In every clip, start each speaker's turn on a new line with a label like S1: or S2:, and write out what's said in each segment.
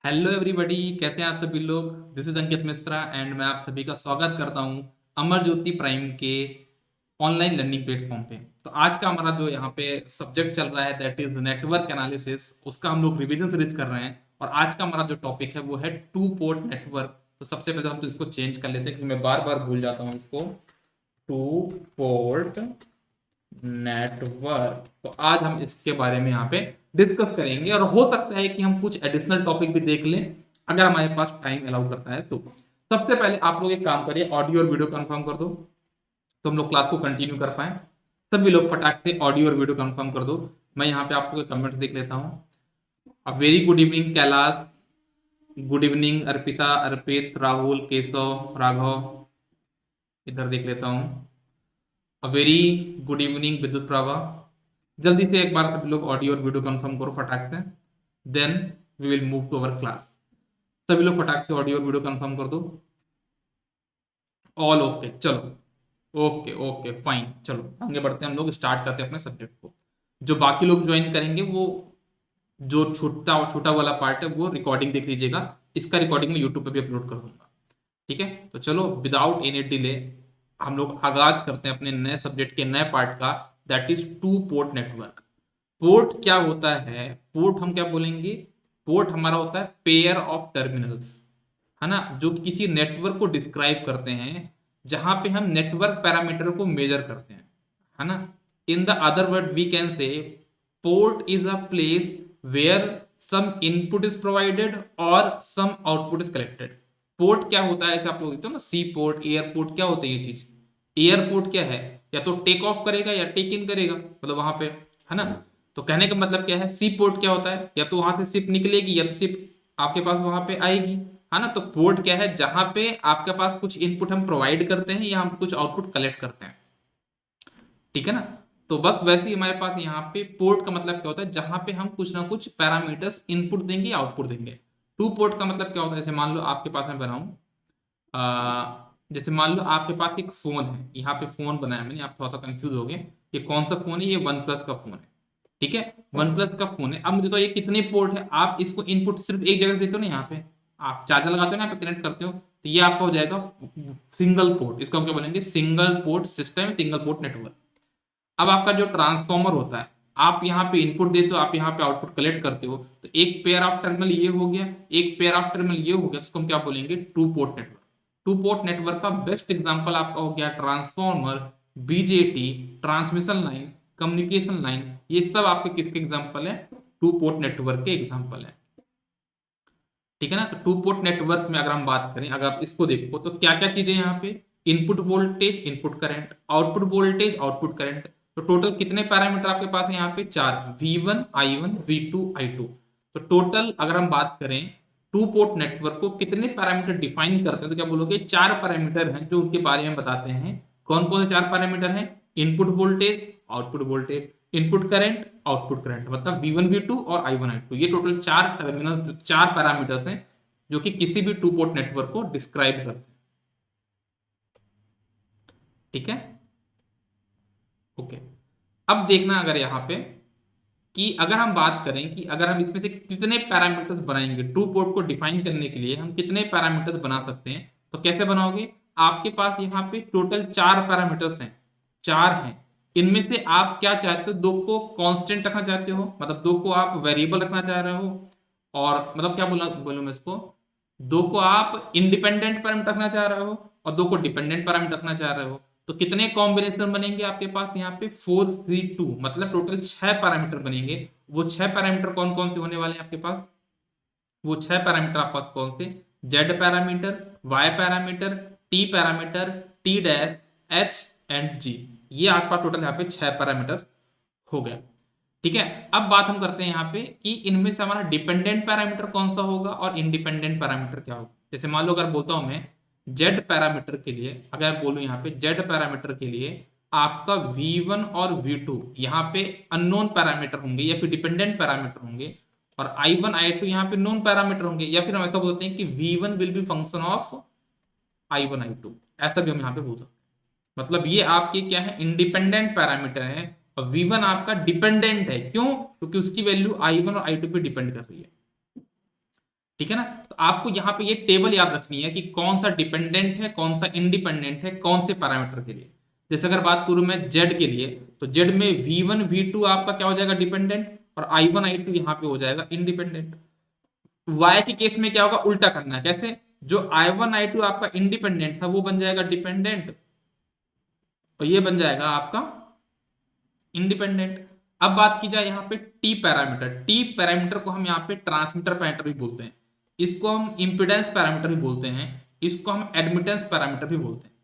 S1: Hello everybody, कैसे हैं आप सभी लोग। This is Ankit Mishra and मैं आप सभी का स्वागत करता हूं अमर ज्योति प्राइम के ऑनलाइन लर्निंग प्लेटफॉर्म पे। तो आज का हमारा जो यहाँ पे सब्जेक्ट चल रहा है दैट इज नेटवर्क एनालिसिस, उसका हम लोग रिवीजन सीरीज कर रहे हैं। और आज का हमारा जो टॉपिक है वो है टू पोर्ट नेटवर्क। तो सबसे पहले हम तो इसको चेंज कर लेते हैं क्योंकि मैं बार बार भूल जाता हूँ इसको। टू पोर्ट नेटवर्क, तो आज हम इसके बारे में यहाँ पे डिस्कस करेंगे और हो सकता है कि हम कुछ एडिशनल टॉपिक भी देख लें अगर हमारे पास टाइम अलाउ करता है तो। सबसे पहले आप लोग एक काम करिए, ऑडियो और वीडियो कंफर्म कर दो तो हम लोग क्लास को कंटिन्यू कर पाए। सभी लोग फटाक से ऑडियो और वीडियो कंफर्म कर दो। मैं यहाँ पे आप लोग के कमेंट्स देख लेता हूँ। A very good evening Kailash, good evening Arpita, Arpit, Rahul, Keshav, Raghav, इधर देख लेता हूँ। अ वेरी गुड इवनिंग विद्युत प्रभा। जल्दी से एक बार सब लोग ऑडियो और वीडियो कंफर्म करो फटाक से, then we will move to our class. सभी लोग फटाक से ऑडियो और वीडियो कंफर्म कर दो। ऑल ओके, चलो ओके ओके फाइन, चलो आगे बढ़ते हैं, हम लोग स्टार्ट करते हैं अपने सब्जेक्ट को। जो बाकी लोग ज्वाइन करेंगे वो जो छोटा छोटा वाला पार्ट है वो रिकॉर्डिंग देख लीजिएगा। इसका रिकॉर्डिंग मैं यूट्यूब पे भी अपलोड कर दूंगा। ठीक है, तो चलो विदाउट एनी डिले हम लोग आगाज करते हैं अपने नए सब्जेक्ट के नए पार्ट का, that is two port network. Port क्या होता है? पोर्ट हम क्या बोलेंगे? पोर्ट हमारा होता है पेयर ऑफ टर्मिनल्स, है ना, जो किसी नेटवर्क को डिस्क्राइब करते हैं, जहां पे हम नेटवर्क पैरामीटर को मेजर करते हैं, है ना। In the other word we can say port is a place where some input is provided और some output is collected. Port क्या होता है, ऐसे आप लोग देखते हो ना, सी पोर्ट, एयरपोर्ट, क्या होता है ये चीज? एयरपोर्ट क्या है? या तो टेक ऑफ करेगा या टेक इन करेगा, मतलब वहां पे, है ना। तो कहने का मतलब क्या है, सी पोर्ट क्या होता है? या तो वहां से शिप निकलेगी या तो शिप आपके पास वहां पे आएगी, है ना। तो पोर्ट क्या है? जहां पे आपके पास कुछ इनपुट हम प्रोवाइड करते हैं या हम कुछ आउटपुट कलेक्ट करते हैं, ठीक है ना। तो बस वैसे ही हमारे पास यहाँ पे पोर्ट का मतलब क्या होता है, जहां पे हम कुछ ना कुछ पैरामीटर्स इनपुट देंगे, आउटपुट देंगे। टू पोर्ट का मतलब क्या होता है, जैसे मान लो आपके पास मैं बनाऊं, जैसे मान लो आपके पास एक फोन है, यहाँ पे फोन बनाया मैंने, आप थोड़ा सा कंफ्यूज हो गए। ये कौन सा फोन है? ये वन प्लस का फोन है, ठीक है। वन प्लस का फोन है। अब मुझे तो ये कितने पोर्ट है, आप इसको इनपुट सिर्फ एक जगह से देते हो ना, यहाँ पे आप चार्जर लगाते हो ना, यहाँ पे कनेक्ट करते हो, तो ये आपका हो जाएगा सिंगल पोर्ट। इसको हम क्या बोलेंगे? Single port system, single port network. अब आपका जो ट्रांसफॉर्मर होता है, आप यहाँ पे इनपुट देते हो, आप यहाँ पे आउटपुट कलेक्ट करते हो, तो एक पेयर ऑफ टर्मिनल ये हो गया, एक पेयर ऑफ टर्मिनल ये हो गया, तो इसको हम क्या बोलेंगे? Two port network. Two port network का बेस्ट एग्जांपल आपका हो गया transformer, BJT, transmission line, communication line. ये सब आपके किसके एग्जांपल है? टू पोर्ट नेटवर्क के एग्जांपल है, ठीक है ना। तो टू पोर्ट नेटवर्क में अगर हम बात करें, अगर आप इसको देखो तो क्या क्या चीजें यहाँ पे? Input voltage, input current, output voltage, output current. तो टोटल कितने पैरामीटर आपके पास है यहाँ पे? चार, V1, I1, V2, I2। तो टोटल अगर हम बात करें टू पोर्ट नेटवर्क को कितने पैरामीटर डिफाइन करते हैं, तो क्या बोलोगे? चार पैरामीटर हैं जो उनके बारे में बताते हैं। कौन कौन से चार पैरामीटर हैं? Input voltage, output voltage, input current, output current, मतलब V1, V2 और I1, I2। ये टोटल चार टर्मिनल, चार पैरामीटर्स हैं जो कि किसी भी टू पोर्ट नेटवर्क को डिस्क्राइब करते हैं, ठीक है। ओके, अब देखना अगर यहाँ पे कि अगर हम बात करें कि अगर हम इसमें से कितने पैरामीटर्स बनाएंगे, टू पोर्ट को डिफाइन करने के लिए हम कितने पैरामीटर्स बना सकते हैं, तो कैसे बनाओगे? आपके पास यहाँ पे टोटल चार पैरामीटर्स हैं, चार हैं। इनमें से आप क्या चाहते हो? दो को कांस्टेंट रखना चाहते हो, मतलब दो को आप वेरिएबल रखना चाह रहे हो, और मतलब क्या बोला बोलूं मैं इसको, दो को आप इंडिपेंडेंट पैरामीटर रखना चाह रहे हो और दो को डिपेंडेंट पैरामीटर रखना चाह रहे हो। तो कितने कॉम्बिनेशन बनेंगे आपके पास यहाँ पे? 4 3 2, मतलब टोटल छह पैरामीटर बनेंगे। वो छह पैरामीटर कौन कौन से होने वाले हैं आपके पास? वो छह पैरामीटर आपके पास कौन से? Z parameter, Y parameter, T parameter, T dash, H and G. ये आपके पास टोटल यहाँ पे छह पैरामीटर हो गए, ठीक है। अब बात हम करते हैं यहाँ पे कि इनमें से हमारा डिपेंडेंट पैरामीटर कौन सा होगा और इंडिपेंडेंट पैरामीटर क्या होगा। जैसे मान लो अगर बोलता हूं मैं जेड पैरामीटर के लिए, अगर बोलूं यहाँ पे जेड पैरामीटर के लिए आपका V1 और V2 यहाँ पे अननोन पैरामीटर होंगे या फिर डिपेंडेंट पैरामीटर होंगे, और I1 I2 यहाँ पे नोन पैरामीटर होंगे, या फिर हम ऐसा बोलते हैं कि V1 will be function of I1 I2, ऐसा भी हम यहाँ पे बोल सकते हैं। मतलब ये आपके क्या है? इंडिपेंडेंट पैरामीटर है, और V1 आपका डिपेंडेंट है। क्यों? क्योंकि उसकी वैल्यू I1 और I2 पे डिपेंड कर रही है, ठीक है ना। तो आपको यहाँ पे ये टेबल याद रखनी है कि कौन सा डिपेंडेंट है, कौन सा इंडिपेंडेंट है, कौन से पैरामीटर के लिए। जैसे अगर बात करूं मैं जेड के लिए, तो जेड में V1 V2 आपका क्या हो जाएगा, डिपेंडेंट, और I1 I2 यहाँ पे हो जाएगा इंडिपेंडेंट। Y के केस में क्या होगा, उल्टा करना है। कैसे, जो I1 I2 आपका इंडिपेंडेंट था वो बन जाएगा डिपेंडेंट, और ये बन जाएगा आपका इंडिपेंडेंट। अब बात की जाए यहाँ पे टी पैरामीटर। टी पैरामीटर को हम यहाँ पे ट्रांसमीटर पैरामीटर भी बोलते हैं, इसको हम इंपिडेंस पैरामीटर भी बोलते हैं, इसको हम एडमिटेंस पैरामीटर भी बोलते हैं।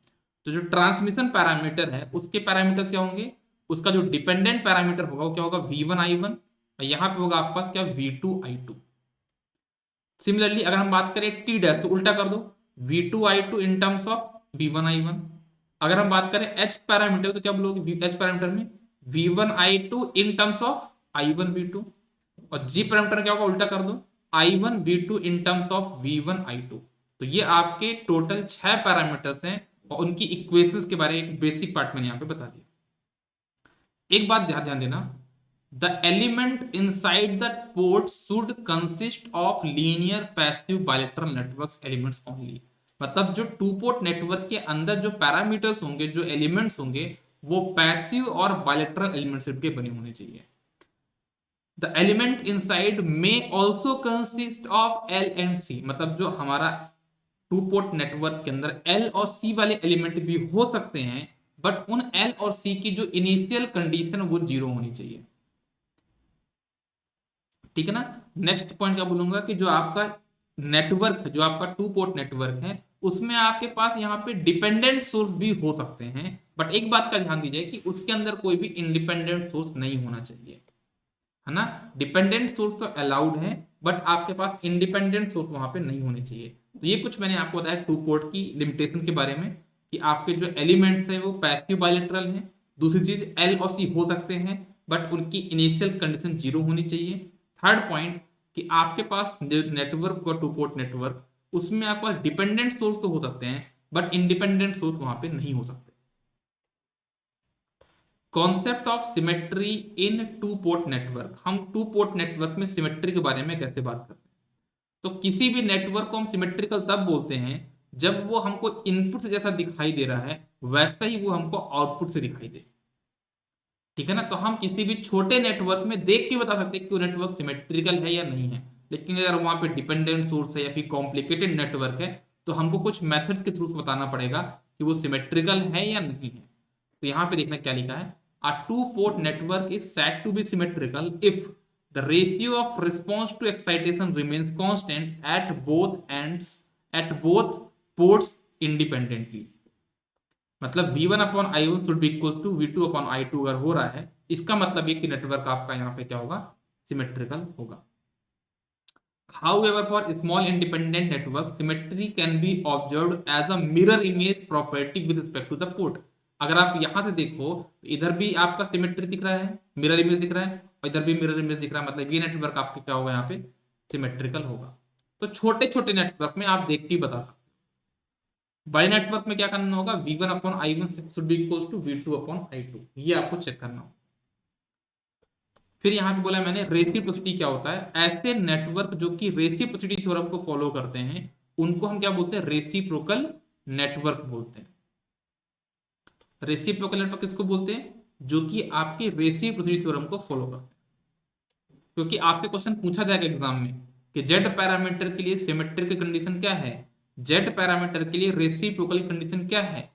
S1: तो जो ट्रांसमिशन पैरामीटर है उसके पैरामीटर्स क्या होंगे, उसका जो डिपेंडेंट पैरामीटर होगा वो क्या होगा, V1 I1, और यहाँ पे होगा आपके पास क्या, V2 I2। सिमिलरली अगर हम बात करें टी डैश, तो उल्टा कर दो, V2 I2 in terms of V1 I1। अगर हम बात करें एच पैरामीटर, तो क्या बोलोगे एच पैरामीटर में V1 I2 in terms of I1 V2, और जी पैरामीटर क्या होगा, उल्टा कर दो, I1 V2 in terms of V1 I2। तो ये आपके टोटल 6 पैरामीटर्स हैं, और उनकी इक्वेशंस के बारे में बेसिक पार्ट मैंने यहाँ पे बता दिया। एक बात ध्यान ध्यान देना, the element inside the port should consist of linear passive bilateral networks elements only. मतलब जो टू पोर्ट नेटवर्क के अंदर जो पैरामीटर्स होंगे, जो एलिमेंट्स होंगे, वो पैसिव और बायलैटरल एलिमेंट्स के बने होने चाहिए। द एलिमेंट इनसाइड में also consist of L and C, मतलब जो हमारा टू पोर्ट नेटवर्क के अंदर एल और सी वाले एलिमेंट भी हो सकते हैं, बट उन एल और सी की जो इनिशियल कंडीशन वो जीरो होनी चाहिए। ठीक है ना। नेक्स्ट पॉइंट क्या बोलूंगा कि जो आपका नेटवर्क, जो आपका टू पोर्ट नेटवर्क है, उसमें आपके पास यहाँ पे डिपेंडेंट सोर्स भी हो सकते हैं, बट एक बात का ध्यान दीजिए कि उसके अंदर कोई भी इंडिपेंडेंट सोर्स नहीं होना चाहिए, है ना। डिपेंडेंट सोर्स तो अलाउड है, बट आपके पास इंडिपेंडेंट सोर्स वहां पे नहीं होने चाहिए। तो ये कुछ मैंने आपको बताया टू पोर्ट की लिमिटेशन के बारे में, कि आपके जो एलिमेंट्स हैं वो पैसिव बायलैटरल हैं। दूसरी चीज एल और सी हो सकते हैं, बट उनकी इनिशियल कंडीशन जीरो होनी चाहिए। थर्ड पॉइंट, कि आपके पास जो नेटवर्क और टू पोर्ट नेटवर्क, उसमें आपके पास डिपेंडेंट सोर्स तो हो सकते हैं, बट इंडिपेंडेंट सोर्स वहां पे नहीं हो सकते। Concept of symmetry in two port network. हम टू पोर्ट नेटवर्क में सिमेट्री के बारे में कैसे बात करते हैं, तो किसी भी नेटवर्क को हम सिमेट्रिकल तब बोलते हैं जब वो हमको इनपुट से जैसा दिखाई दे रहा है वैसा ही वो हमको आउटपुट से दिखाई दे। ठीक है ना। तो हम किसी भी छोटे नेटवर्क में देख के बता सकते हैं कि वो नेटवर्क सिमेट्रिकल है या नहीं है, लेकिन अगर वहां पे डिपेंडेंट सोर्स है या फिर कॉम्प्लिकेटेड नेटवर्क है, तो हमको कुछ मेथड्स के थ्रू बताना पड़ेगा कि वो सिमेट्रिकल है या नहीं है। तो यहां पे देखना क्या लिखा है, a two port network is said to be symmetrical if the ratio of response to excitation remains constant at both ends, at both ports independently। मतलब V1 upon I1 should be equal to V2 upon I2 अगर हो रहा है, इसका मतलब ये कि network आपका यहाँ पे क्या होगा, सिमेट्रिकल होगा। However, for small independent network, symmetry can be observed as a mirror image property with respect to the port। अगर आप यहां से देखो तो इधर भी आपका सिमेट्री दिख रहा है, मिरर इमेज दिख रहा है, और इधर भी मिरर इमेज दिख रहा है, मतलब ये नेटवर्क आपके क्या होगा, यहाँ पे सिमेट्रिकल होगा। तो छोटे छोटे नेटवर्क में आप देख के बता सकते हो। बड़े नेटवर्क में क्या करना होगा, V1 upon I1 should be equal to V2 upon I2, ये आपको चेक करना होगा। फिर यहां पे बोला मैंने रेसिप्रोसिटी क्या होता है। ऐसे नेटवर्क जो कि रेसिप्रोसिटी थ्योरम को फॉलो करते हैं उनको हम क्या बोलते हैं, रेसिप्रोकल नेटवर्क बोलते हैं। रेसिप्रोकल नेटवर्क किसको बोलते हैं, जो कि आपके रेसिप्रोसिटी थ्योरम को फॉलो करते हैं। क्योंकि आपसे क्वेश्चन पूछा जाएगा एग्जाम में कि जेड पैरामीटर के लिए सिमेट्रिकल कंडीशन क्या है, जेड पैरामीटर के लिए रेसिप्रोकल कंडीशन क्या है,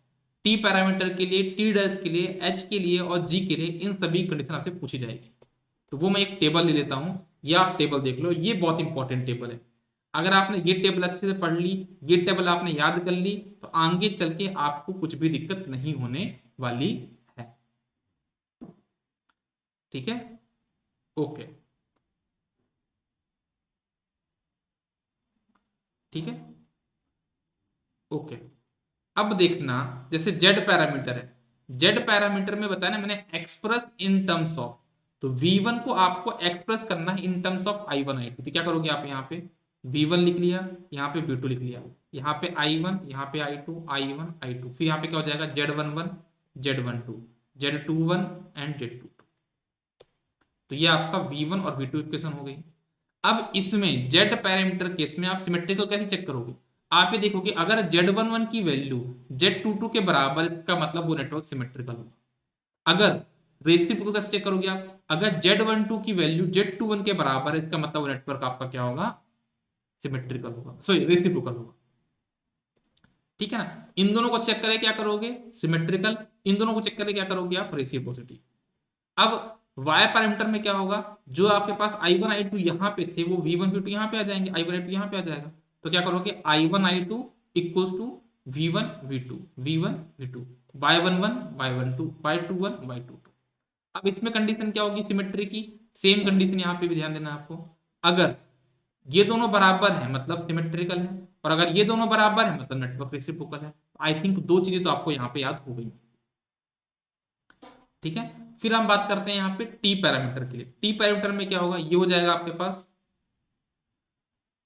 S1: टी पैरामीटर के लिए, टी डैश के लिए, एच के लिए और जी के लिए, इन सभी कंडीशन आपसे पूछी जाएगी। तो वो मैं एक टेबल ले लेता हूं, या आप टेबल देख लो, ये बहुत इंपॉर्टेंट टेबल है। अगर आपने ये टेबल अच्छे से पढ़ ली, ये टेबल आपने याद कर ली, तो आगे चल के आपको कुछ भी दिक्कत नहीं होने वाली है। ठीक है, ओके, ठीक है, ओके। अब देखना, जैसे जेड पैरामीटर है, जेड पैरामीटर में बताया ना मैंने, एक्सप्रेस इन टर्म्स ऑफ, तो V1 को आपको एक्सप्रेस करना है in terms of I1 I2। तो क्या करोगे आप, यहाँ पे V1 लिख लिया, यहाँ पे V2 लिख लिया, यहाँ पे I1, यहाँ पे I2, I1 I2, फिर यहाँ पे क्या हो जाएगा, Z11 Z12 Z21 and Z22। तो ये आपका V1 और V2 इक्वेशन हो गई। अब इसमें जेड पैरामीटर केस में आप सिमेट्रिकल कैसे चेक करोगे? आप ये देखोगे अगर Z11 की वैल्यू Z22 के बराबर, इसका मतलब वो नेटवर्क सिमेट्रिकल होगा। अगर रेसिप्रोकल कैसे चेक करोगे आप? अगर Z12 की वैल्यू Z21 के बराबर है, इसका मतलब वो नेटवर्क आपका क्या होगा? सिमेट्रिकल होगा, सॉरी रेसिप्रोकल होगा। ठीक है ना? इन दोनों को चेक करे क्या करोगे? सिमेट्रिकल। इन दोनों को चेक करे क्या करोगे आप? रेसिप्रोसिटी। अब वाई पैरामीटर में क्या होगा? जो आपके पास I1 I2 यहां पे थे वो V1 V2 यहां पे आ जाएंगे, I1 I2 यहां पे आ जाएगा। तो क्या करोगे? I1 I2 equals to V1 V2 V1 V2 Y11 Y12 Y21 Y22। अब इसमें कंडीशन क्या होगी सिमेट्री की? सेम कंडीशन यहां पे भी ध्यान देना आपको। अगर ये दोनों बराबर है मतलब सिमेट्रिकल है, और अगर ये दोनों बराबर है मतलब नेटवर्क रेसिप्रोकल है। आई थिंक दो चीजें तो आपको यहाँ पे याद हो गई। ठीक है, फिर हम बात करते हैं यहाँ पे टी पैरामीटर के लिए। टी पैरामीटर में क्या होगा? ये हो जाएगा आपके पास,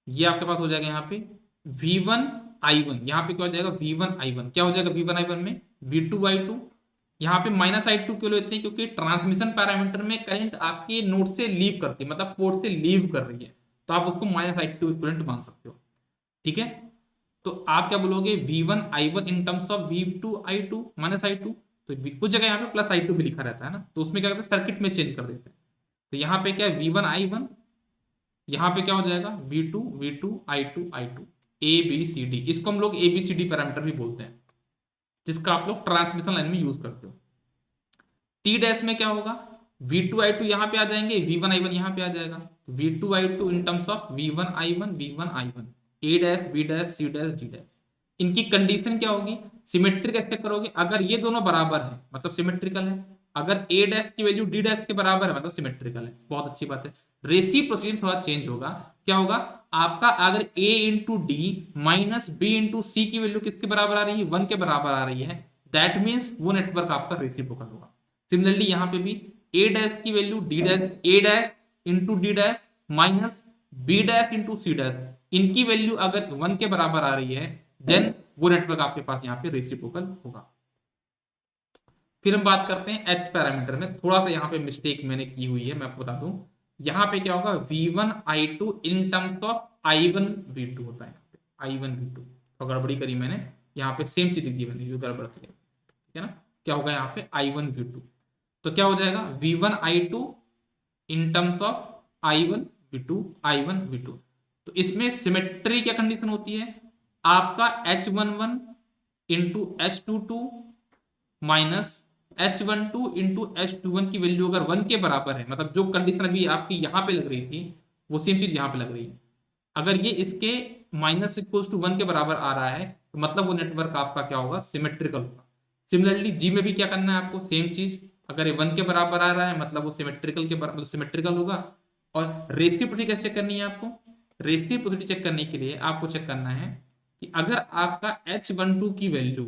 S1: ये आपके पास हो जाएगा यहाँ पे V1 I1। यहाँ पे क्या हो जाएगा? V1 I1 क्या हो जाएगा? V1 I1 में V2 I2। यहाँ पे -I2 क्यों लेते हैं? क्योंकि ट्रांसमिशन पैरामीटर में करंट आपके नोड से लीव करती है, मतलब पोर्ट से लीव कर रही है, तो आप उसको -I2 इक्विवेलेंट मान सकते हो। ठीक है, तो आप क्या बोलोगे? V1 I1 in terms of V2 I2 -I2। तो कुछ जगह यहाँ पे +I2 भी लिखा रहता है ना, तो उसमें क्या करते हैं? सर्किट में चेंज कर देते हैं। तो यहाँ पे क्या है? V1 I1, यहाँ पे क्या हो जाएगा? V2 V2 I2 I2 ABCD। इसको हम लोग ABCD पैरामीटर भी बोलते हैं, जिसका आप लोग ट्रांसमिशन लाइन में यूज करते हो। टी डैश में क्या होगा? V2 I2 यहाँ पे आ जाएंगे, V1 I1 यहाँ पे आ जाएगा। V2 I2 in terms of V1 I1 V1 I1 A dash B dash C dash D dash. इनकी कंडीशन क्या होगी? सिमेट्रिक कैसे करोगे? अगर ये दोनों बराबर है मतलब सिमेट्रिकल है, अगर A डैश की वैल्यू D डैश के बराबर है मतलब सिमेट्रिकल है। बहुत अच्छी बात है। रेसिप्रोसिटी थोड़ा चेंज होगा। क्या होगा आपका? अगर A into D minus B into C की वैल्यू किसके बराबर आ रही है? 1 के बराबर आ रही है, दैट मीन्स वो नेटवर्क आपका रेसिप्रोकल होगा। सिमिलरली यहां पे भी ए डैश की value D dash A dash into D dash minus B dash into C dash, इनकी वैल्यू अगर 1 के बराबर आ रही है, देन वो नेटवर्क आपके पास यहाँ पे रेसिप्रोकल होगा। फिर हम बात करते हैं एच पैरामीटर में। थोड़ा सा यहाँ पे मिस्टेक मैंने की हुई है, मैं आपको बता दूं। यहाँ पे क्या होगा? V1 I2 in terms of I1 V2 होता है। यहाँ पे I1 V2 तो गड़बड़ी करी मैंने, यहाँ पे सेम चीज दी मैंने जो गड़बड़ की है। ठीक है ना? क्या होगा यहाँ पे? I1 V2। तो क्या हो जाएगा? V1 I2 in terms of I1 V2 I1 V2। तो इसमें सिमेट्री क्या कंडीशन होती है? आपका H11 into H22 minus H12 into H21 की वैल्यू अगर 1 के बराबर है, मतलब जो कंडीशन अभी आपकी यहां पे लग रही थी वो सेम चीज यहां पे लग रही है। अगर ये इसके माइनस इक्वल्स टू 1 के बराबर आ रहा है तो मतलब वो नेटवर्क आपका क्या होगा? सिमेट्रिकल होगा। सिमिलरली जी में भी क्या करना है आपको? सेम चीज। अगर ये 1 के बराबर आ रहा है मतलब वो सिमेट्रिकल के बराबर, मतलब सिमेट्रिकल होगा। और रेसिप्रोसिटी कैसे चेक करनी है आपको? रेसिप्रोसिटी चेक करने के लिए आपको चेक करना है कि अगर आपका H12 की वैल्यू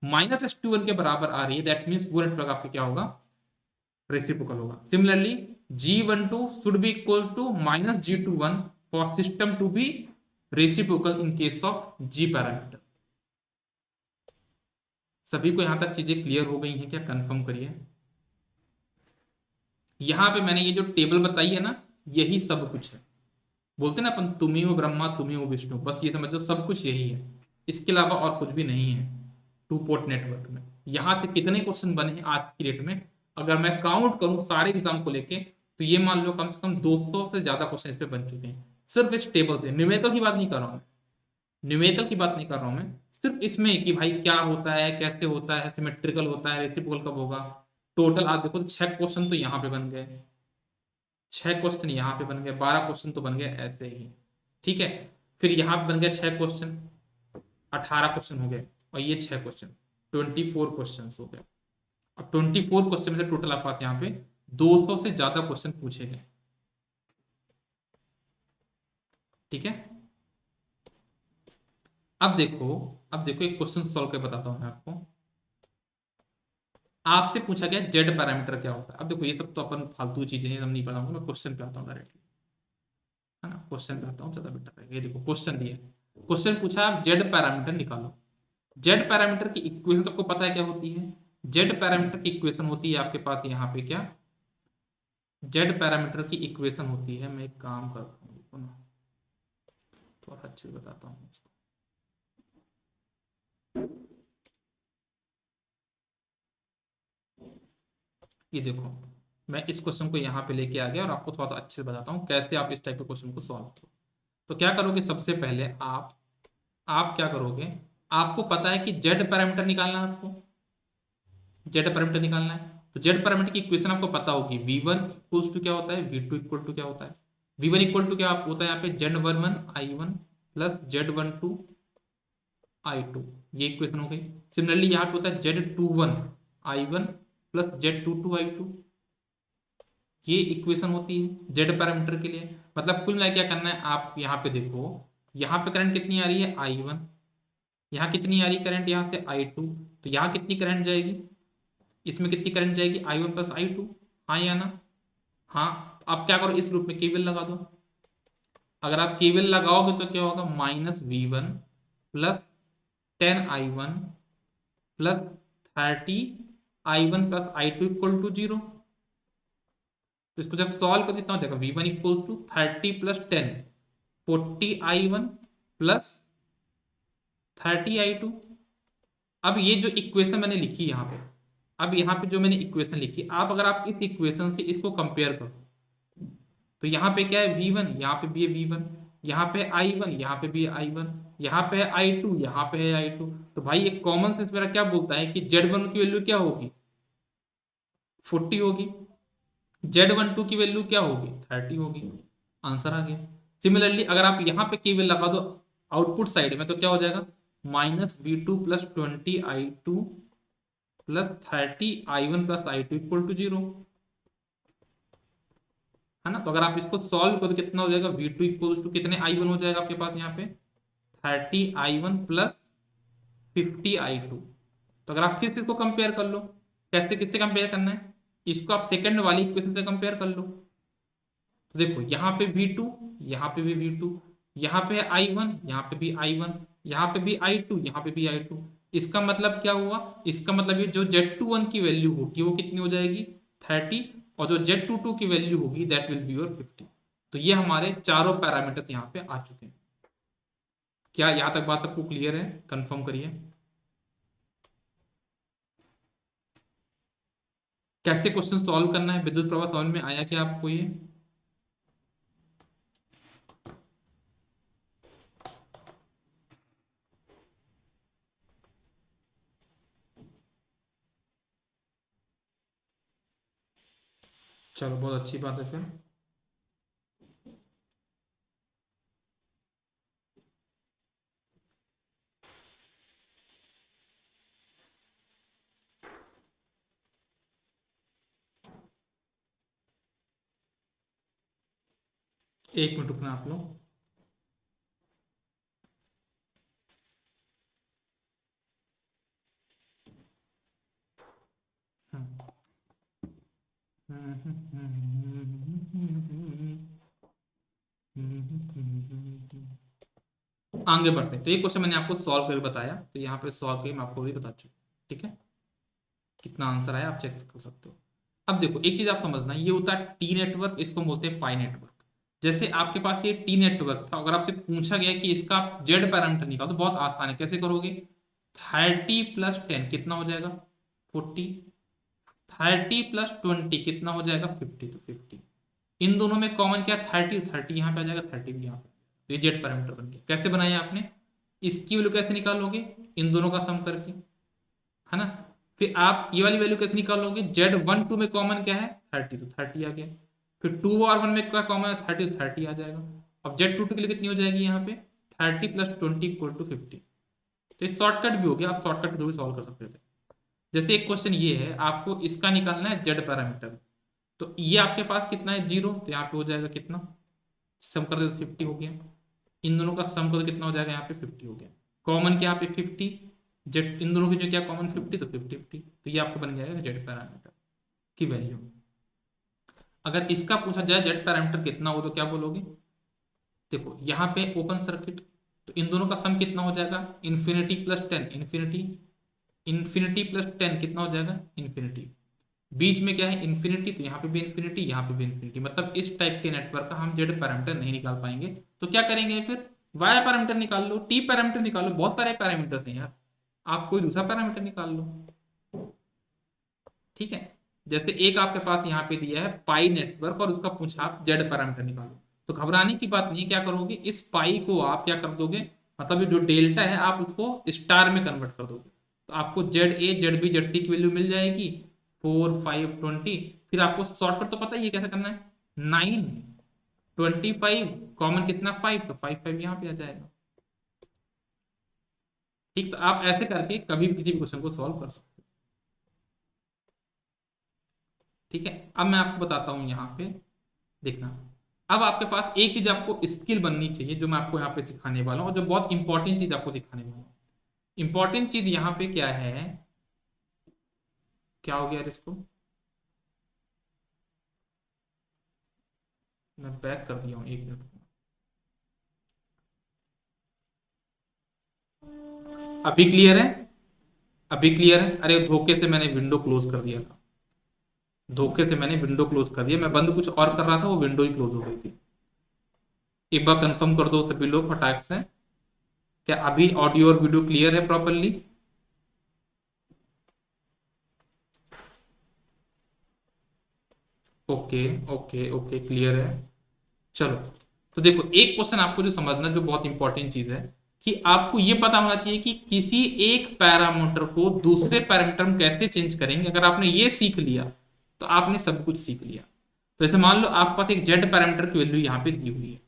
S1: -H21 के बराबर आ रही है, दैट मीन्स वो नेटवर्क आपका क्या होगा? रेसिप्रोकल होगा। Similarly G12 should be equals to -G21 for system to be reciprocal in case of G parameter. सभी को यहां तक चीजें क्लियर हो गई हैं क्या? कंफर्म करिए। यहां पे मैंने ये जो टेबल बताई है ना, यही सब कुछ है। बोलते ना अपन, तुम ही हो ब्रह्मा तुम ही हो विष्णु, बस ये समझो सब कुछ यही है, इसके अलावा और कुछ भी नहीं है। टू पोर्ट नेटवर्क में यहां से कितने क्वेश्चन बने हैं आज की डेट में? अगर मैं काउंट करूं सारे एग्जाम को लेके, तो ये मान लो कम से कम 200 से ज्यादा क्वेश्चन इस पे बन चुके हैं, सिर्फ इस टेबल से। न्यूमेरिकल की बात नहीं कर रहा हूं, न्यूमेरिकल की बात नहीं कर रहा हूं मैं, सिर्फ इसमें कि भाई क्या होता है, कैसे होता है, सिमेट्रिकल होता है, रेसिप्रोकल कब होगा। टोटल आप देखो तो 6 क्वेश्चन तो यहाँ पे बन गए, 6 क्वेश्चन यहाँ पे बन गए, 12 क्वेश्चन तो बन गए ऐसे ही। ठीक है, फिर यहाँ पे बन गया 6 क्वेश्चन, 18 क्वेश्चन हो गए, और ये 6 क्वेश्चन 24 क्वेश्चन हो गए। अब 24 क्वेश्चन में से टोटल आपके पास यहाँ पे 200 से ज्यादा क्वेश्चन पूछे गए। ठीक है, अब देखो, अब देखो एक क्वेश्चन सॉल्व कर बताता हूं मैं आपको। आपसे पूछा गया जेड पैरामीटर क्या होता है। अब देखो ये सब तो अपन फालतू चीजें हैं, हम नहीं पढ़ाऊंगा, मैं क्वेश्चन पे आता हूँ डायरेक्टली, है ना? क्वेश्चन पे आता हूँ, ज्यादा बेटर है। ये देखो क्वेश्चन दिया, क्वेश्चन पूछा आप जेड पैरामीटर निकालो। जेड पैरामीटर की इक्वेशन तो आपको पता है क्या होती है? जेड पैरामीटर की इक्वेशन होती है आपके पास यहाँ पे क्या? जेड पैरामीटर की इक्वेशन होती है, मैं एक काम करता हूँ, आपको ना, थोड़ा अच्छे से बताता हूँ इसको। ये देखो, मैं इस क्वेश्चन को यहाँ पे लेके आ गया और आपको थोड़ा सा अच्छे से बताता हूँ कैसे आप इस टाइप के क्वेश्चन को सॉल्व करो। तो क्या करोगे, सबसे पहले आप क्या करोगे, आपको पता है कि जेड पैरामीटर निकालना है, आपको जेड पैरामीटर निकालना है। तो जेड पैरामीटर की इक्वेशन आपको पता होगी, v1 इक्वल्स टू क्या होता है, v2 इक्वल टू क्या होता है। v1 इक्वल टू क्या होता है यहाँ पे, z11 i1 plus z12 i2, ये इक्वेशन हो गई। सिमिलरली यहाँ पे होता है z21 i1 plus z22 i2, ये इक्वेशन होती है जेड पैरामीटर के लिए। मतलब कुल मिला क्या करना है, आप यहाँ पे देखो, यहाँ पे करंट कितनी आ रही है i1, यहाँ कितनी आ रही करंट यहाँ से i2, तो यहाँ कितनी करंट जाएगी, इसमें कितनी करंट जाएगी i1 प्लस i2, हाँ या ना, हाँ। तो आप क्या करो, इस लूप में केवीएल लगा दो। अगर आप केवीएल लगाओगे तो क्या होगा, -v1 plus 10i1 plus 30i1 plus i2 equal to 0। तो इसको जब सॉल्व कर कितना हो जाएगा, v1 equal to 30 plus 10 40i1 plus 30i2। अब ये जो इक्वेशन मैंने लिखी यहाँ पे, अब यहाँ पे जो मैंने इक्वेशन लिखी, आप अगर आप इस इक्वेशन से इसको कंपेयर करो, तो यहाँ पे क्या है v1, यहाँ पे भी है v1, यहाँ पे i1, यहाँ पे भी है i1, यहाँ पे है i2, यहाँ पे है i2। तो भाई एक कॉमन सेंस मेरा क्या बोलता है कि z1 की वैल्यू क्या होगी, 40 होगी, z12 की वैल्यू क्या होगी, 30 होगी, आंसर आ गया। सिमिलरली अगर आप यहाँ पे केवल लगा दो आउटपुट साइड में, तो क्या हो जाएगा, -v2 plus 20i2 plus 30i1 plus i2 equal to 0, है ना। तो अगर आप इसको सॉल्व करो तो कितना हो जाएगा, v2 इक्वल टू कितने i1 हो जाएगा आपके पास यहाँ पे 30i1 प्लस 50i2। तो अगर आप फिर से इसको कंपेयर कर लो, कैसे, किससे कंपेयर करना है, इसको आप सेकंड वाली इक्वेशन से कंपेयर कर लो। तो देखो यहाँ पे v2, यहाँ पे भी v2, यहाँ पे i1, यहाँ पे भी i1, यहाँ पे भी i2, यहाँ पे भी i2। इसका मतलब क्या हुआ, इसका मतलब ये जो z21 की वैल्यू होगी वो कितनी हो जाएगी 30, और जो z22 की वैल्यू होगी दैट विल बी योर 50। तो ये हमारे चारों पैरामीटर्स यहाँ पे आ चुके हैं। क्या यहाँ तक बात सबको क्लियर है, कंफर्म करिए। कैसे क्वेश्चन सॉल्व करना है विद्युत प्रवाह समझ में आया क्या आपको ये। चलो बहुत अच्छी बात है फिर। एक मिनट रुकना आप लोग। आगे बढ़ते हैं। तो ये क्वेश्चन मैंने आपको सॉल्व करके बताया, तो यहाँ पे सॉल्व करके मैं आपको भी बता चुका, ठीक है। कितना आंसर आया आप चेक कर सकते हो। अब देखो एक चीज आप समझना, ये होता है टी नेटवर्क, इसको बोलते हैं पाई नेटवर्क। जैसे आपके पास ये टी नेटवर्क था, अगर आपसे पूछा गया कि इसका जेड पैरामीटर निकालो, तो बहुत आसान है, कैसे करोगे, 30 प्लस 10 कितना हो जाएगा 40, 30 प्लस 20 कितना हो जाएगा 50, तो 50। इन दोनों में कॉमन क्या है 30, 30 यहाँ पे आ जाएगा, 30 भी यहाँ पे। तो ये जेड पैरामीटर बन गया। कैसे बनाया आपने, इसकी वैल्यू कैसे निकालोगे, इन दोनों का सम करके, है ना। फिर आप ये वाली वैल्यू कैसे निकालोगे, Z12 में कॉमन क्या है 30, तो 30 आ गया। फिर 2 और 1 में क्या कॉमन है 30, तो 30 आ जाएगा। अब Z22 के लिए कितनी हो जाएगी यहाँ पे 30 प्लस 20 इक्वल टू 50। तो ये शॉर्टकट भी हो गया, आप शॉर्टकट के थ्रू भी सॉल्व कर सकते थे। जैसे एक क्वेश्चन ये है, आपको इसका निकालना है जेड पैरामीटर, तो ये आपके पास कितना है 0, तो यहाँ पे हो जाएगा कितना, सम कर दो तो 50 हो गया। इन दोनों का सम कर दो कितना हो जाएगा, यहाँ पे 50 हो गया। कॉमन क्या यहाँ पे 50, जेड इन दोनों की जो क्या कॉमन 50, तो 50-50, तो ये आपको बन जाएगा जेड पैरामीटर की वैल्यू। अगर इसका पूछा जाए जेड पैरामीटर कितना हो, तो क्या बोलोगे, देखो यहाँ पे ओपन सर्किट, तो इन दोनों का सम कितना हो जाएगा infinity plus 10, infinity, infinity plus 10 कितना हो जाएगा इन्फिनिटी। बीच में क्या है इन्फिनिटी, तो यहाँ पे भी इन्फिनिटी, यहाँ पे भी इन्फिनिटी, मतलब इस टाइप के नेटवर्क का हम जेड पैरामीटर नहीं निकाल पाएंगे। तो क्या करेंगे फिर, वाई पैरामीटर निकाल लो, टी पैरामीटर निकाल लो, बहुत सारे पैरामीटर्स हैं यार, आप कोई दूसरा पैरामीटर निकाल लो। ठीक है, जैसे एक आपके पास यहाँ पे दिया है पाई नेटवर्क और उसका पूछा आप जेड पैरामीटर निकालो, तो घबराने की बात नहीं है, क्या करोगे इस पाई को आप क्या कर दोगे, मतलब ये जो डेल्टा है आप उसको स्टार में कन्वर्ट कर दोगे, तो आपको Z A Z B Z C की वैल्यू मिल जाएगी 4 5 20। फिर आपको शॉर्टकट तो पता ही है कैसे करना है, 9 25 कॉमन कितना 5, तो 5 यहाँ पे आ जाएगा। ठीक, तो आप ऐसे करके कभी भी किसी भी क्वेश्चन को सॉल्व कर सकते हो। ठीक है, अब मैं आपको बताता हूं यहाँ पे, देखना, अब आपके पास एक चीज आपको स्किल बननी चाहिए जो मैं आपको यहाँ पे सिखाने वाला हूँ, और जो बहुत इंपॉर्टेंट चीज आपको सिखाने वाला हूँ। इंपॉर्टेंट चीज यहाँ पे क्या है, क्या हो गया यार इसको, मैं बैक कर दिया हूँ, 1 मिनट। अभी क्लियर है, अभी क्लियर है, अरे धोखे से मैंने विंडो क्लोज कर दिया था, धोखे से मैंने विंडो क्लोज कर दिया, मैं बंद कुछ और कर रहा था, वो विंडो ही क्लोज हो गई थी। एक बार कंफर्म कर दो सभी लोग फटाक से, क्या अभी ऑडियो और वीडियो क्लियर है properly. Okay okay okay, clear है। चलो, तो देखो एक क्वेश्चन आपको जो समझना, जो बहुत इंपॉर्टेंट चीज है, कि आपको ये पता होना चाहिए कि किसी एक पैरामीटर को दूसरे पैरामीटर में कैसे चेंज करेंगे। अगर आपने ये सीख लिया तो आपने सब कुछ सीख लिया। तो जैसे मान लो आपके पास एक जेड पैरामीटर की वैल्यू यहाँ पे दी हुई है,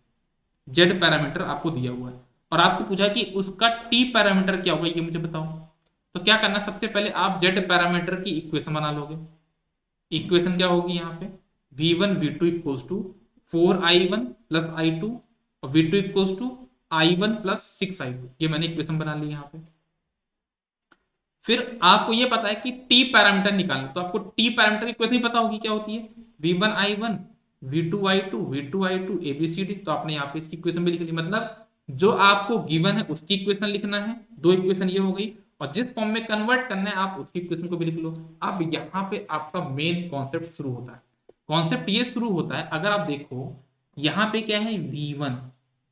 S1: जेड पैरामीटर आपको दिया हुआ है, और आपको पूछा कि उसका टी पैरामीटर क्या होगा, ये मुझे बताओ। तो क्या करना, सबसे पहले आप जेड पैरामीटर की इक्वेशन बना लोगे। इक्वेशन क्या होगी यहाँ पे, v1 v2 equals to 4i1 plus i2, और v2 equals to i1 plus 6i2, ये मैंने इक्वेशन बना ली यहाँ पे। फिर आपको ये पता है कि टी पैरामीटर निकालना, तो आपको टी पैरामीटर की इक्वेशन ही पता होगी क्या होती है, v1 i1 v2 i2 v2 i2 abcd, तो आपने यहाँ पे इसकी इक्वेशन भी लिख ली। मतलब जो आपको गिवन है उसकी इक्वेशन लिखना है, दो इक्वेशन ये हो गई, और जिस फॉर्म में कन्वर्ट करना है आप उसकी इक्वेशन को भी लिख लो। अब यहाँ पे आपका मेन कॉन्सेप्ट शुरू होता है। कॉन्सेप्ट ये शुरू होता है, अगर आप देखो यहाँ पे क्या है v1,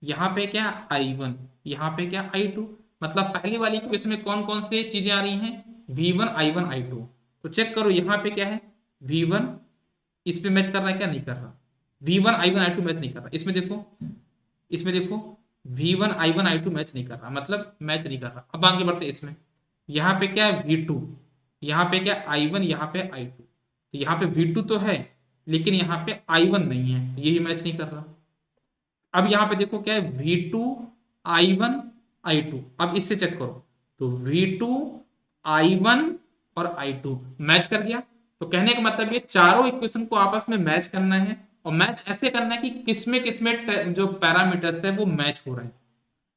S1: यहाँ पे क्या i1, यहाँ पे क्या i2, मतलब पहली वाली इक्वेशन में कौन कौन से चीजें आ रही हैं, v1 i1 i2। तो चेक करो यहाँ पे क्या है, v1 इस पे मैच कर रहा है क्या, नहीं कर रहा, v1 i1 i2 मैच नहीं कर रहा, इसमें देखो, इसमें देखो v1 i1 i2 मैच नहीं कर रहा, मतलब मैच नहीं कर रहा। अब आगे बढ़ते इसमें, यहाँ पे क्या है v2, यहाँ पे क्या i1, यहाँ पे i2, तो यहाँ पे v2 तो है लेकिन यहाँ पे i1 नहीं है, तो यही मैच नहीं कर रहा। अब यहाँ पे देखो क्या है v2 i1 i2, अब इससे चेक करो, तो v2 i1 और i2 मैच कर गया। तो कहने का मतलब ये चारों इक्वेशन को आपस में मैच करना है, और मैच ऐसे करना है कि किसमें जो पैरामीटर्स है वो मैच हो रहे हैं।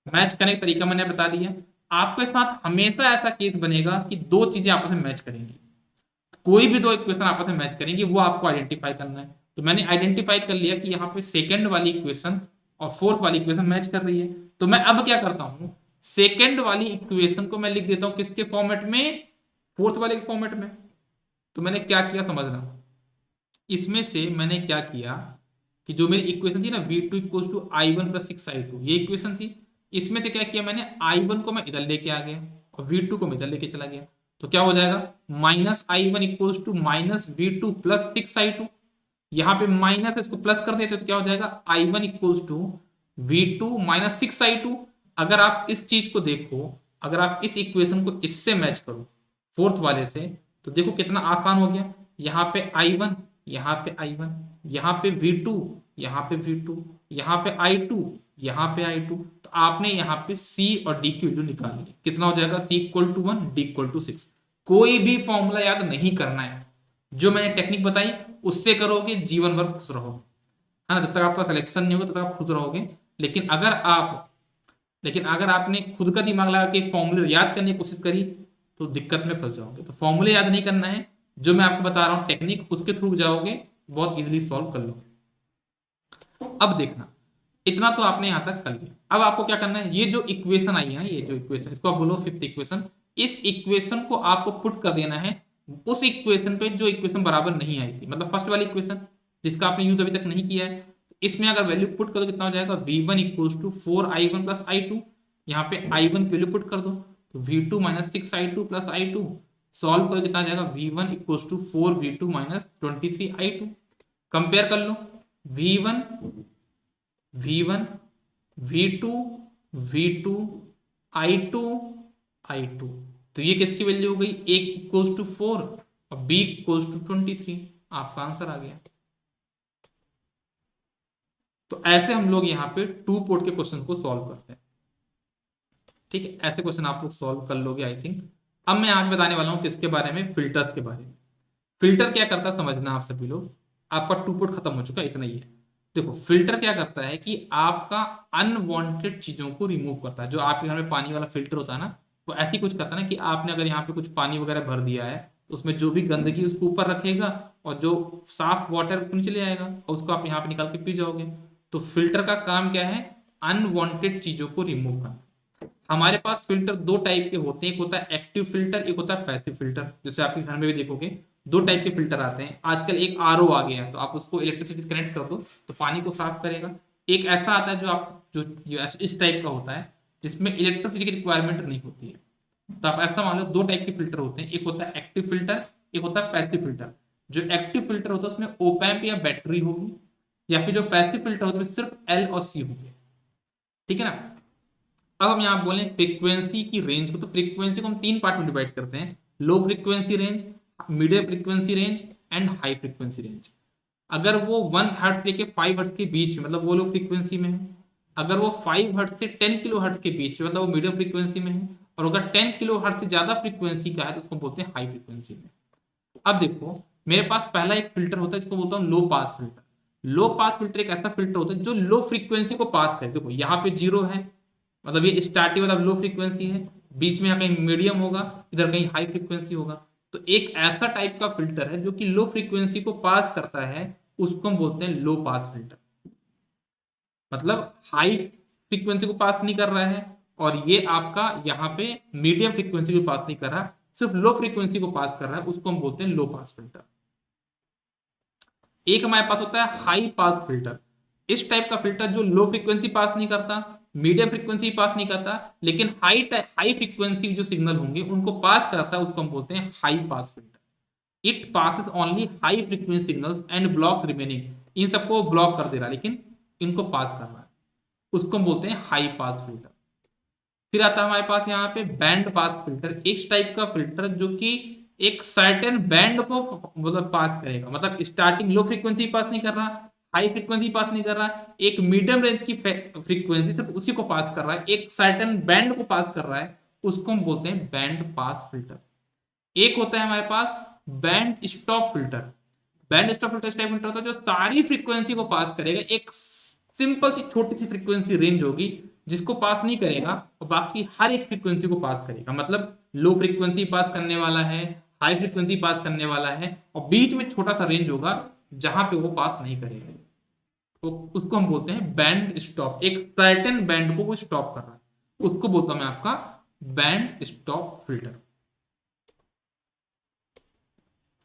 S1: मैच करने का तरीका मैंने बता दिया। आपके साथ हमेशा ऐसा केस बनेगा कि दो चीजें आपस में मैच करेंगी, कोई भी दो इक्वेशन आपस में मैच करेंगी, वो आपको आइडेंटिफाई करना है। तो मैंने आइडेंटिफाई कर लिया कि यहाँ पे सेकंड वाली इक्वेशन और फोर्थ वाली इक्वेशन मैच कर रही है। तो मैं अब क्या करता हूँ, सेकंड वाली इक्वेशन को मैं लिख देता हूँ किसके फॉर्मेट में, फोर्थ वाले के फॉर्मेट में। तो मैंने क्या किया समझना, इसमें से मैंने क्या किया कि जो मेरी इक्वेशन थी ना v2 equals to i1 plus 6i2, ये इक्वेशन थी, इसमें से क्या किया मैंने, i1 को मैं इधर लेके आ गया और v2 को मैं इधर लेके चला गया। तो क्या हो जाएगा, minus i1 equals to minus v2 plus 6i2, यहाँ पे माइनस इसको प्लस कर देते तो क्या हो जाएगा, i1 equals to v2 minus 6i2। अगर आप इस चीज को देखो, अगर आप इस इक्वेशन को इससे मैच करो फोर्थ वाले से, तो देखो कितना आसान हो गया। यहाँ पे i1, यहाँ पे i1, यहाँ पे v2, यहाँ पे v2, यहाँ पे i2, यहाँ पे i2। तो आपने यहाँ पे c और d की वैल्यू निकाल ली, कितना हो जाएगा, c equal to 1 d equal to 6। कोई भी फॉर्मूला याद नहीं करना है, जो मैंने टेक्निक बताई उससे करोगे जीवन भर खुश रहोगे, है ना। जब तक आपका सिलेक्शन नहीं होगा तब तक आप खुश रहोगे। लेकिन अगर आप लेकिन अगर आपने खुद का दिमाग लगा के फॉर्मूले याद करने की कोशिश करी तो दिक्कत में फंस जाओगे। तो फॉर्मूले याद नहीं करना है, जो मैं आपको बता रहा हूँ टेक्निक, उसके थ्रू जाओगे, बहुत इजीली सॉल्व कर लोगे। अब देखना, इतना तो आपने यहां तक कर लिया। अब आपको क्या करना है, ये जो इक्वेशन आई है, ये जो इक्वेशन, इसको आप बोलो फिफ्थ इक्वेशन, इस इक्वेशन को आपको पुट कर देना है उस इक्वेशन पे जो इक्वेशन बराबर नहीं आई थी, मतलब फर्स्ट वाली इक्वेशन जिसका आपने यूज अभी तक नहीं किया है, इसमें अगर वैल्यू पुट करो कितना हो जाएगा, v1 equals to 4i1 plus i2। यहाँ पे i1 की वैल्यू पुट कर दो तो v2 minus 6i2 plus i2। Solve करो कितना आ जाएगा, v1 equals to 4v2 minus 23i2। Compare कर लो, v1 v1 v2 v2 i2 i2, तो ये किसकी वैल्यू हो गई, एक इक्वल्स टू 4 और b इक्वल्स टू 23। आपका आंसर आ गया। तो ऐसे हम लोग यहाँ पे टू पोर्ट के क्वेश्चन को सॉल्व करते हैं। ठीक है, ऐसे क्वेश्चन आप लोग सॉल्व कर लोगे आई थिंक। अब मैं यहाँ पे बताने वाला हूँ किसके बारे में, फिल्टर्स के बारे में। फिल्टर क्या करता है समझना आप सभी लोग। आपका टू पोर्ट खत्म हो चुका है, इतना ही है। देखो फिल्टर क्या करता है कि आपका अनवांटेड चीजों को रिमूव करता है। जो आपके घर में पानी वाला फिल्टर होता है ना, वो ऐसी कुछ करता है ना कि आपने अगर यहाँ पे कुछ पानी वगैरह भर दिया है तो उसमें जो भी गंदगी उसको ऊपर रखेगा और जो साफ वाटर उसको नीचे ले आएगा और उसको आप यहाँ पे निकाल के पी जाओगे। तो फिल्टर का काम क्या है, अनवांटेड चीजों को रिमूव करना। हमारे पास फिल्टर दो टाइप के होते हैं, एक होता है एक्टिव फिल्टर, एक होता है पैसिव फिल्टर। जैसे आपके घर में भी देखोगे दो टाइप के फिल्टर आते हैं। आजकल एक आरओ आ गया है, तो आप उसको इलेक्ट्रिसिटी कनेक्ट कर दो तो पानी को साफ करेगा। एक ऐसा आता है जो आप जो इस टाइप का होता है जिसमें इलेक्ट्रिसिटी की रिक्वायरमेंट नहीं होती है। तो आप ऐसा मान लो दो टाइप के फिल्टर होते हैं, एक होता है एक्टिव फिल्टर, एक होता है पैसिव फिल्टर। जो एक्टिव फिल्टर होता है उसमें ओपैम्प या बैटरी होगी, या फिर जो पैसिव फिल्टर होता है सिर्फ एल और सी होंगे। ठीक है ना। अब हम यहाँ बोले फ्रीक्वेंसी की रेंज को, तो फ्रीक्वेंसी को हम तीन पार्ट में डिवाइड करते हैं, low frequency range, medium frequency range and high frequency range. अगर वो 1 हर्ट्ज लेके 5 हर्ट्ज के बीच में, मतलब वो लो फ्रीक्वेंसी में है। अगर वो 5 हर्ट्ज से 10 किलो हर्ट्ज के बीच में, मतलब वो मीडियम फ्रीक्वेंसी में है। और अगर 10 किलो हर्ट्ज से ज्यादा फ्रीक्वेंसी का है तो उसको बोलते हैं हाई फ्रीक्वेंसी में। अब देखो मेरे पास पहला एक फिल्टर होता है जिसको बोलता हूँ लो पास फिल्टर। लो पास फिल्टर एक ऐसा फिल्टर होता है जो लो फ्रीक्वेंसी को पास करे। देखो यहाँ पे जीरो है, मतलब ये स्टार्टिंग मतलब लो फ्रीक्वेंसी है, बीच में यहाँ कहीं मीडियम होगा, इधर कहीं हाई फ्रीक्वेंसी होगा। तो एक ऐसा टाइप का फिल्टर है जो कि लो फ्रीक्वेंसी को पास करता है, उसको हम बोलते हैं लो पास फिल्टर। मतलब हाई फ्रीक्वेंसी को पास नहीं कर रहा है और ये आपका यहाँ पे मीडियम फ्रीक्वेंसी को पास नहीं कर रहा, सिर्फ लो फ्रीक्वेंसी को पास कर रहा है, उसको हम बोलते हैं लो पास फिल्टर। एक हमारे पास होता है हाई पास फिल्टर। इस टाइप का फिल्टर जो लो फ्रीक्वेंसी पास नहीं करता, मीडियम फ्रीक्वेंसी पास नहीं करता, लेकिन हाई फ्रीक्वेंसी जो सिग्नल होंगे उनको पास करता है, उसको हम बोलते हैं high pass filter. It passes only high frequency signals and blocks remaining. इन सबको ब्लॉक कर दे रहा है लेकिन इनको पास कर रहा है, उसको हम बोलते हैं हाई पास फिल्टर। फिर आता है हमारे पास यहाँ पे बैंड पास फिल्टर। इस टाइप का फिल्टर जो कि एक सर्टेन बैंड को मतलब पास करेगा, मतलब स्टार्टिंग लो फ्रीक्वेंसी पास नहीं कर रहा, हाई फ्रीक्वेंसी पास नहीं कर रहा, एक मीडियम रेंज की फ्रीक्वेंसी सिर्फ उसी को पास कर रहा है, एक सर्टेन बैंड को पास कर रहा है, उसको हम बोलते हैं बैंड पास फिल्टर। एक होता है हमारे pass band stop filter. Band stop filter इस टाइप फिल्टर होता है जो सारी फ्रीक्वेंसी को पास करेगा। एक सिंपल सी छोटी सी फ्रीक्वेंसी रेंज होगी जिसको पास नहीं करेगा और बाकी हर एक फ्रीक्वेंसी को पास करेगा। मतलब लो फ्रीक्वेंसी पास करने वाला है, हाई फ्रीक्वेंसी पास करने वाला है, और बीच में छोटा सा रेंज होगा जहां पे वो पास नहीं करेगा। तो उसको हम बोलते हैं बैंड स्टॉप। एक सर्टेन बैंड को वो स्टॉप कर रहा है, उसको बोलता हूं मैं आपका बैंड स्टॉप फिल्टर।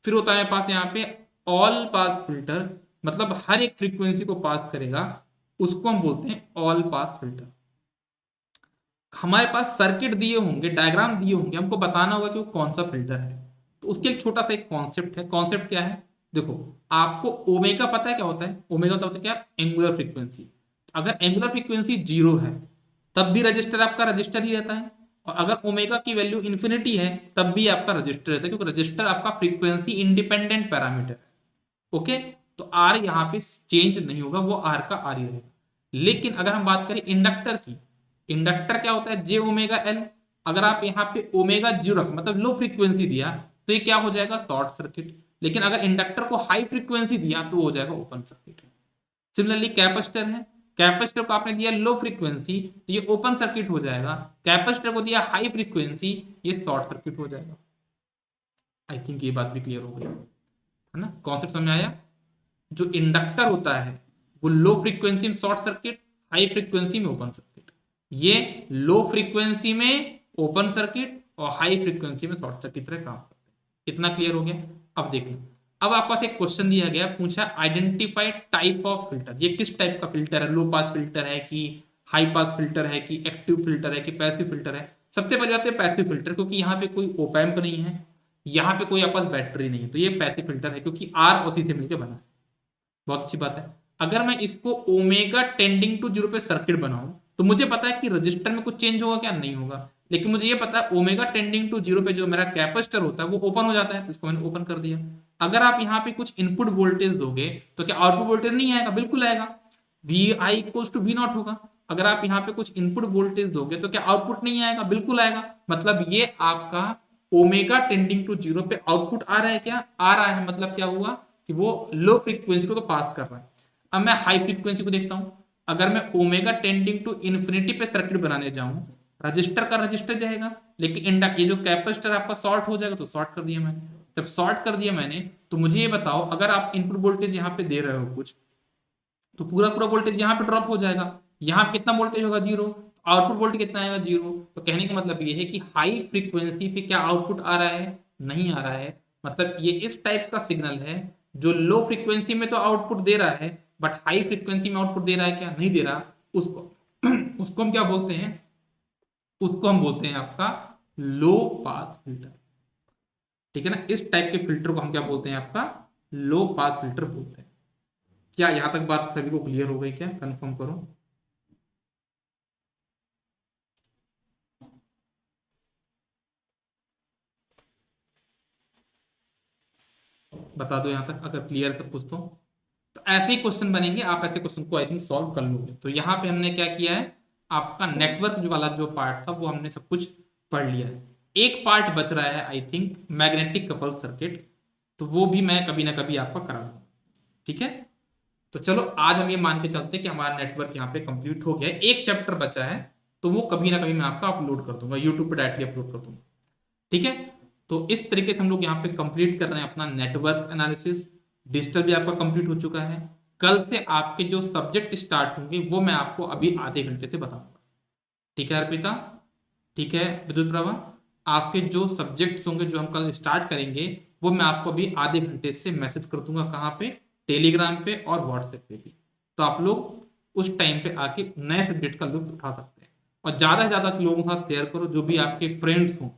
S1: फिर होता है पास यहाँ पे ऑल पास फिल्टर, मतलब हर एक फ्रीक्वेंसी को पास करेगा, उसको हम बोलते हैं ऑल पास फिल्टर। हमारे पास सर्किट दिए होंगे, डायग्राम दिए होंगे, हमको बताना होगा कि वो कौन सा फिल्टर है। तो उसके लिए छोटा सा एक कॉन्सेप्ट है। कॉन्सेप्ट क्या है, देखो आपको ओमेगा पता है क्या होता है, ओमेगा का होता है क्या, एंगुलर फ्रीक्वेंसी। अगर एंगुलर फ्रीक्वेंसी जीरो है तब भी रजिस्टर आपका रजिस्टर ही रहता है, और अगर ओमेगा की वैल्यू इन्फिनिटी है तब भी आपका रजिस्टर रहता है, क्योंकि रजिस्टर आपका फ्रीक्वेंसी इंडिपेंडेंट पैरामीटर है। ओके, तो आर यहाँ पे चेंज नहीं होगा, वो आर का आर ही रहेगा। लेकिन अगर हम बात करें इंडक्टर की, इंडक्टर क्या होता है, जे ओमेगा एल। अगर आप यहाँ पे ओमेगा जीरो रख मतलब लो फ्रीक्वेंसी दिया तो ये क्या हो जाएगा, शॉर्ट सर्किट। लेकिन अगर इंडक्टर को हाई फ्रीक्वेंसी दिया तो हो जाएगा ओपन सर्किट। सिमिलरली कैपेसिटर है, कैपेसिटर को आपने दिया लो फ्रीक्वेंसी तो ये ओपन सर्किट हो जाएगा, कैपेसिटर को दिया हाई फ्रीक्वेंसी ये शॉर्ट सर्किट हो जाएगा। आई थिंक ये बात भी क्लियर हो गई है ना, कॉन्सेप्ट समझ में आया। जो इंडक्टर होता है वो लो फ्रीक्वेंसी में शॉर्ट सर्किट, हाई फ्रीक्वेंसी में ओपन सर्किट। ये लो फ्रीक्वेंसी में ओपन सर्किट और हाई फ्रीक्वेंसी में शॉर्ट सर्किट तरह काम करते हैं। इतना क्लियर हो गया। अब देखना, अब आपके पास एक क्वेश्चन दिया गया, पूछा आइडेंटिफाई टाइप ऑफ फिल्टर, ये किस टाइप का फिल्टर है, लो पास फिल्टर है कि हाई पास फिल्टर है कि एक्टिव फिल्टर है कि पैसिव फिल्टर है। सबसे पहले बात है पैसिव फिल्टर, क्योंकि यहाँ पे कोई ओप एम्प नहीं है, यहाँ पे कोई आपस बैटरी नहीं है, तो ये पैसिव फिल्टर है क्योंकि आर और सी से मिलकर बना है। बहुत अच्छी बात है। अगर मैं इसको ओमेगा टेंडिंग टू जीरो पे सर्किट बनाऊं, तो मुझे पता है कि रजिस्टर में कुछ चेंज होगा क्या, नहीं होगा, लेकिन मुझे ये पता है ओमेगा टेंडिंग टू जीरो पे जो मेरा कैपेसिटर होता है वो ओपन हो जाता है, तो इसको मैंने ओपन कर दिया। अगर आप यहाँ पे कुछ इनपुट वोल्टेज दोगे तो क्या आउटपुट वोल्टेज नहीं आएगा, बिल्कुल आएगा, V I equal to V naught होगा। अगर आप यहाँ पे कुछ इनपुट वोल्टेज दोगे तो क्या आउटपुट नहीं आएगा, बिल्कुल आएगा। मतलब ये आपका ओमेगा टेंडिंग टू जीरो पे आउटपुट आ रहा है, क्या आ रहा है, मतलब क्या हुआ कि वो लो फ्रीक्वेंसी को तो पास कर रहा है। अब मैं हाई फ्रीक्वेंसी को देखता हूं, अगर मैं ओमेगा टेंडिंग टू इन्फिनिटी पे सर्किट बनाने जाऊं, रजिस्टर का रजिस्टर जाएगा, लेकिन इंडक्टर ये जो कैपेसिटर आपका शॉर्ट हो जाएगा, तो शॉर्ट कर दिया मैंने। जब शॉर्ट कर दिया मैंने, तो मुझे ये बताओ, अगर आप इनपुट वोल्टेज यहाँ पे दे रहे हो कुछ, तो पूरा पूरा वोल्टेज यहाँ पे ड्रॉप हो जाएगा। यहाँ कितना वोल्टेज होगा, जीरो, आउटपुट वोल्टेज कितना आएगा, जीरो। तो कहने का मतलब ये है कि हाई फ्रीक्वेंसी पे क्या आउटपुट आ रहा है, नहीं आ रहा है। मतलब ये इस टाइप का सिग्नल है जो लो फ्रीक्वेंसी में तो आउटपुट दे रहा है, बट हाई फ्रीक्वेंसी में आउटपुट दे रहा है क्या, नहीं दे रहा। उसको उसको हम क्या बोलते हैं, उसको हम बोलते हैं आपका लो पास फिल्टर। ठीक है ना, इस टाइप के फिल्टर को हम क्या बोलते हैं, आपका लो पास फिल्टर बोलते हैं। क्या यहां तक बात सभी को क्लियर हो गई, क्या कंफर्म करो। बता दो यहां तक, अगर क्लियर सब कुछ तो ऐसे ही क्वेश्चन बनेंगे, आप ऐसे क्वेश्चन को आई थिंक सॉल्व कर लोगे। तो यहाँ पे हमने क्या किया है, आपका नेटवर्क जो वाला जो पार्ट था वो हमने सब कुछ पढ़ लिया है। एक पार्ट बच रहा है I think magnetic couple circuit, तो वो भी मैं कभी ना कभी आपका करा दूंगा। ठीक है, तो चलो आज हम ये मान के चलते हैं कि हमारा नेटवर्क यहाँ पे कंप्लीट हो गया है, एक चैप्टर बचा है, तो वो कभी ना कभी मैं आपका अपलोड कर दूंगा, यूट्यूब पे डायरेक्टली अपलोड कर दूंगा। ठीक है, तो इस तरीके से हम लोग यहाँ पे कंप्लीट कर रहे हैं अपना नेटवर्क एनालिसिस। डिजिटल भी आपका कंप्लीट हो चुका है। कल से आपके जो सब्जेक्ट स्टार्ट होंगे वो मैं आपको अभी आधे घंटे से बताऊंगा। ठीक है अर्पिता, ठीक है विद्युत प्रभा, आपके जो सब्जेक्ट्स होंगे जो हम कल स्टार्ट करेंगे वो मैं आपको अभी आधे घंटे से मैसेज कर दूंगा, कहाँ पे, टेलीग्राम पे और व्हाट्सएप पे भी। तो आप लोग उस टाइम पे आके नए सब्जेक्ट का लुत्फ उठा सकते हैं, और ज्यादा से ज्यादा लोगों के साथ शेयर करो, जो भी आपके फ्रेंड्स हों।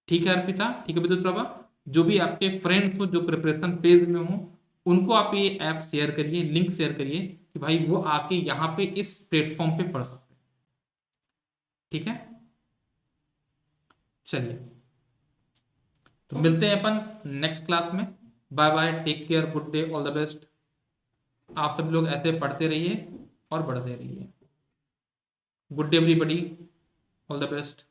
S1: ठीक है अर्पिता, ठीक है विद्युत प्रभा, जो भी आपके फ्रेंड्स हो जो प्रिपरेशन फेज में हो, उनको आप ये ऐप शेयर करिए, लिंक शेयर करिए कि भाई वो आके यहाँ पे इस प्लेटफॉर्म पे पढ़ सकते हैं। ठीक है, चलिए, तो मिलते हैं अपन नेक्स्ट क्लास में। Bye bye, take care, good day, all the best. आप सब लोग ऐसे पढ़ते रहिए और बढ़ते रहिए। Good day everybody, all the best.